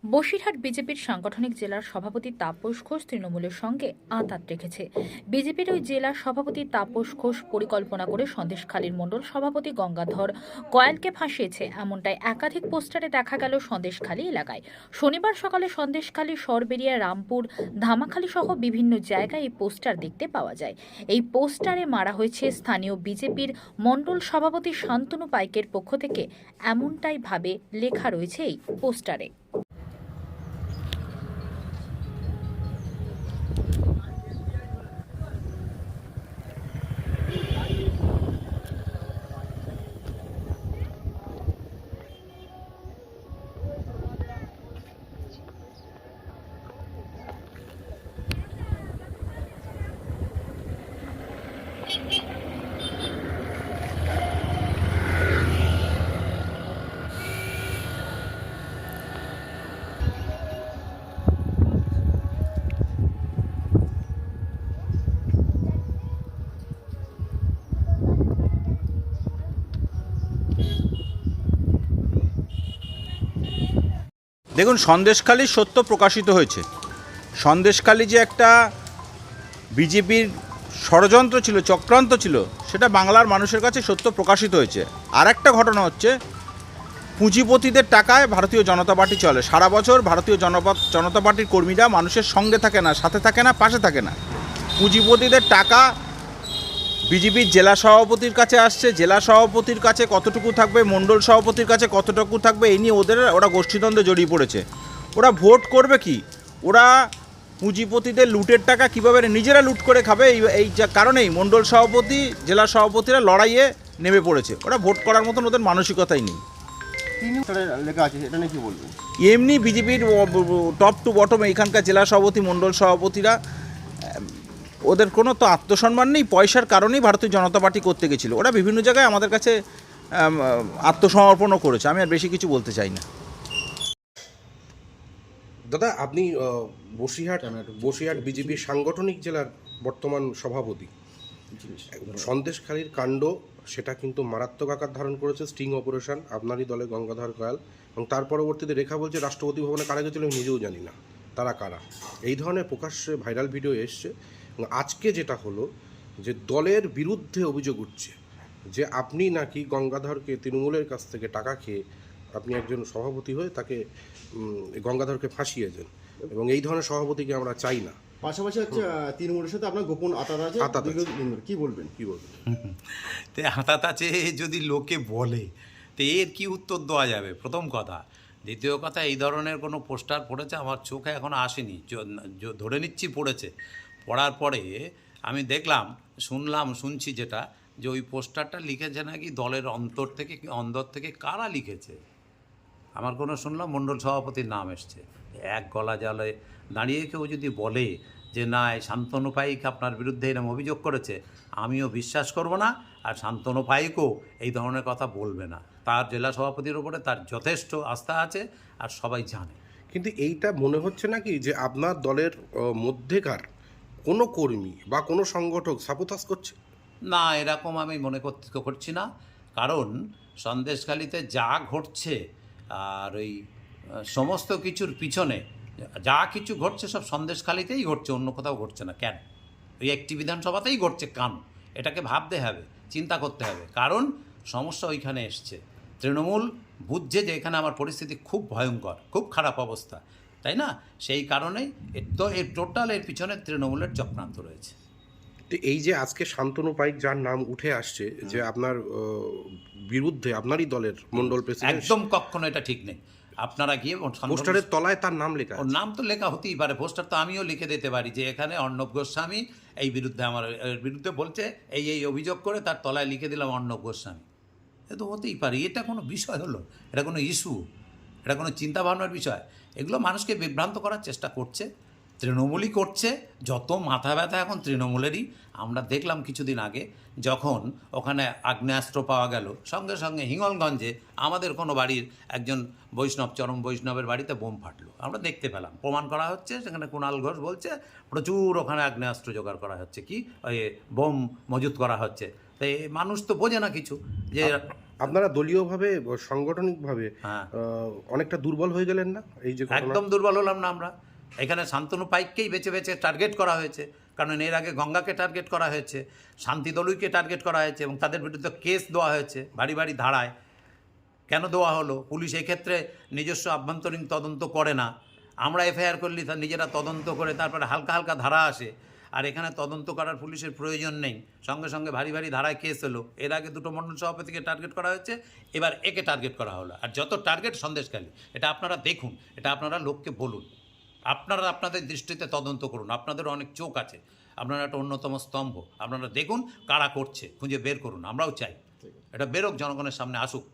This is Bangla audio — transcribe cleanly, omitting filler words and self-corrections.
বসিরহাট বিজেপির সাংগঠনিক জেলার সভাপতি তাপস ঘোষ তৃণমূলের সঙ্গে আঁতাত রেখেছে। বিজেপির ওই জেলা সভাপতি তাপস ঘোষ পরিকল্পনা করে সন্দেশখালীর মণ্ডল সভাপতি গঙ্গাধর কয়ালকে ফাঁসিয়েছে, এমনটাই একাধিক পোস্টারে দেখা গেল সন্দেশখালী এলাকায়। শনিবার সকালে সন্দেশখালী, সরবেরিয়া, রামপুর, ধামাখালী সহ বিভিন্ন জায়গায় এই পোস্টার দেখতে পাওয়া যায়। এই পোস্টারে মারা হয়েছে স্থানীয় বিজেপির মণ্ডল সভাপতি শান্তনু পাইকের পক্ষ থেকে, এমনটাই ভাবে লেখা রয়েছে এই পোস্টারে। দেখুন, সন্দেশখালীর সত্য প্রকাশিত হয়েছে। সন্দেশখালী যে একটা বিজেপির ষড়যন্ত্র ছিল, চক্রান্ত ছিল, সেটা বাংলার মানুষের কাছে সত্য প্রকাশিত হয়েছে। আর একটা ঘটনা হচ্ছে, পুঁজিপতিদের টাকায় ভারতীয় জনতা পার্টি চলে। সারা বছর ভারতীয় জনতা পার্টির কর্মীরা মানুষের সঙ্গে থাকে না, সাথে থাকে না, পাশে থাকে না। পুঁজিপতিদের টাকা বিজেপির জেলা সভাপতির কাছে আসছে, জেলা সভাপতির কাছে কতটুকু থাকবে, মণ্ডল সভাপতির কাছে কতটুকু থাকবে, এই নিয়ে ওরা গোষ্ঠীদ্বন্দ্বে জড়িয়ে পড়েছে। ওরা ভোট করবে কি, ওরা পুঁজিপতিদের লুটের টাকা কীভাবে নিজেরা লুট করে খাবে, এই কারণেই মণ্ডল সভাপতি, জেলা সভাপতিরা লড়াইয়ে নেমে পড়েছে। ওরা ভোট করার মতন ওদের মানসিকতাই নেই। লেখা আছে, এটা নিয়ে কি বলবেন? এমনি বিজেপির টপ টু বটম এখানকার জেলা সভাপতি, মণ্ডল সভাপতিরা, ওদের কোনো তো আত্মসম্মান নেই। পয়সার কারণেই ভারতীয় জনতা পার্টি করতে গেছিলো। ওরা বিভিন্ন জায়গায় আমাদের কাছে আত্মসমর্পণও করেছে। আমি আর বেশি কিছু বলতে চাই না। দাদা, আপনি বসিরহাট বিজেপির সাংগঠনিক জেলার বর্তমান সভাপতি। সন্দেশখালীর কাণ্ড সেটা কিন্তু মারাত্মক আকার ধারণ করেছে, স্টিং অপারেশন আপনারই দলে গঙ্গাধর কয়াল, এবং তার পরবর্তীতে রেখা বলছে রাষ্ট্রপতি ভবনে কারা গেছিল আমি নিজেও জানি না তারা কারা। এই ধরনের প্রকাশ্যে ভাইরাল ভিডিও এসছে। এবং আজকে যেটা হলো যে দলের বিরুদ্ধে অভিযোগ উঠছে যে আপনি নাকি গঙ্গাধরকে তৃণমূলের কাছ থেকে টাকা খেয়ে আপনি একজন সভাপতি হয়ে তাকে গঙ্গাধরকে ফাঁসিয়েছেন, এবং এই ধরনের সভাপতিকে আমরা চাই না। পাশাপাশি হচ্ছে তৃণমূলের সাথে আপনার গোপন আতাত আছে। কি বলবেন? তো আতাত আছে যদি লোকে বলে, তো এর কি উত্তর দেওয়া যাবে? প্রথম কথা। দ্বিতীয় কথা, এই ধরনের কোনো পোস্টার পড়েছে আমার চোখে এখনও আসেনি, ধরে নিচ্ছি পড়েছে। পড়ার পরে আমি দেখলাম, শুনছি যেটা, যে ওই পোস্টারটা লিখেছে নাকি দলের অন্তর থেকে কারা লিখেছে। আমার কোনো শুনলাম মণ্ডল সভাপতির নাম এসছে। এক গলা জলে দাঁড়িয়ে কেউ যদি বলে যে না, এই শান্তনু পাইক আপনার বিরুদ্ধে এরকম অভিযোগ করেছে, আমিও বিশ্বাস করব না। আর শান্তনু পাইকও এই ধরনের কথা বলবে না। তার জেলা সভাপতির উপরে তার যথেষ্ট আস্থা আছে, আর সবাই জানে। কিন্তু এইটা মনে হচ্ছে নাকি যে আপনার দলের মধ্যেকার কোনো কর্মী বা কোনো সংগঠক সাবোতাজ করছে? না, এরকম আমি মনে করছি না। কারণ সন্দেশখালীতে যা ঘটছে, আর ওই সমস্ত কিছুর পিছনে যা কিছু ঘটছে সব সন্দেশখালীতেই ঘটছে, অন্য কোথাও ঘটছে না। কেন? ওই একটি বিধানসভাতেই ঘটছে। কেন? এটাকে ভাবতে হবে, চিন্তা করতে হবে। কারণ সমস্যা ওইখানে এসছে। তৃণমূল বুঝছে যে এখানে আমার পরিস্থিতি খুব ভয়ঙ্কর, খুব খারাপ অবস্থা, তাই না? সেই কারণেই এর টোটাল এর পিছনে তৃণমূলের চক্রান্ত রয়েছে। তো এই যে আজকে শান্তনু পাইক যার নাম উঠে আসছে, যে আপনার বিরুদ্ধে আপনারই দলের মণ্ডল প্রেসিডেন্ট, একদম কখনো এটা ঠিক নেই। আপনারা গিয়ে পোস্টারের তলায় তার নাম লেখা, ওর নাম তো লেখা হতেই পারে। পোস্টার তো আমিও লিখে দিতে পারি যে এখানে অর্ণব গোস্বামী এই বিরুদ্ধে, আমার বিরুদ্ধে বলছে, এই অভিযোগ করে তার তলায় লিখে দিলাম অর্ণব গোস্বামী। এ তো হতেই পারে। এটা কোনো বিষয় হলো? এটা কোনো ইস্যু? এটা কোনো চিন্তা ভাবনার বিষয়? এগুলো মানুষকে বিভ্রান্ত করার চেষ্টা করছে, তৃণমূলই করছে। যত মাথা ব্যথা এখন তৃণমূলেরই। আমরা দেখলাম কিছুদিন আগে যখন ওখানে আগ্নেয়াস্ত্র পাওয়া গেল, সঙ্গে সঙ্গে হিঙ্গলগঞ্জে আমাদের কোনো বাড়ির একজন চরম বৈষ্ণবের বাড়িতে বোম ফাটলো। আমরা দেখতে পেলাম, প্রমাণ করা হচ্ছে। সেখানে কুণাল ঘোষ বলছে প্রচুর ওখানে আগ্নেয়াস্ত্র জোগাড় করা হচ্ছে, কি ওই বোম মজুত করা হচ্ছে। তাই মানুষ তো বোঝে না কিছু, যে আপনারা দলীয়ভাবে সাংগঠনিকভাবে হ্যাঁ। অনেকটা দুর্বল হয়ে গেলেন না এই যে ঘটনা? একদম দুর্বল হলাম না আমরা। এখানে শান্তনু পাইককেই বেছে বেছে টার্গেট করা হয়েছে, কারণ এর আগে গঙ্গাকে টার্গেট করা হয়েছে, শান্তি দলুইকে টার্গেট করা হয়েছে এবং তাদের বিরুদ্ধে কেস দেওয়া হয়েছে বাড়ি বাড়ি ধারায়। কেন দেওয়া হলো? পুলিশ এক্ষেত্রে নিজস্ব আভ্যন্তরীণ তদন্ত করে না। আমরা এফআইআর করলে তার নিজেরা তদন্ত করে তারপরে হালকা হালকা ধারা আসে, আর এখানে তদন্ত করার পুলিশের প্রয়োজন নেই, সঙ্গে সঙ্গে ভারী ভারী ধারায় কেস হলো। এর আগে দুটো মণ্ডল সভাপতিকে টার্গেট করা হয়েছে, এবার একে টার্গেট করা হলো। আর যত টার্গেট সন্দেশখালী, এটা আপনারা দেখুন, এটা আপনারা লোককে বলুন, আপনারা আপনাদের দৃষ্টিতে তদন্ত করুন, আপনাদের অনেক চোখ আছে, আপনারা একটা অন্যতম স্তম্ভ, আপনারা দেখুন কারা করছে, খুঁজে বের করুন। আমরাও চাই এটা বেরোক, জনগণের সামনে আসুক।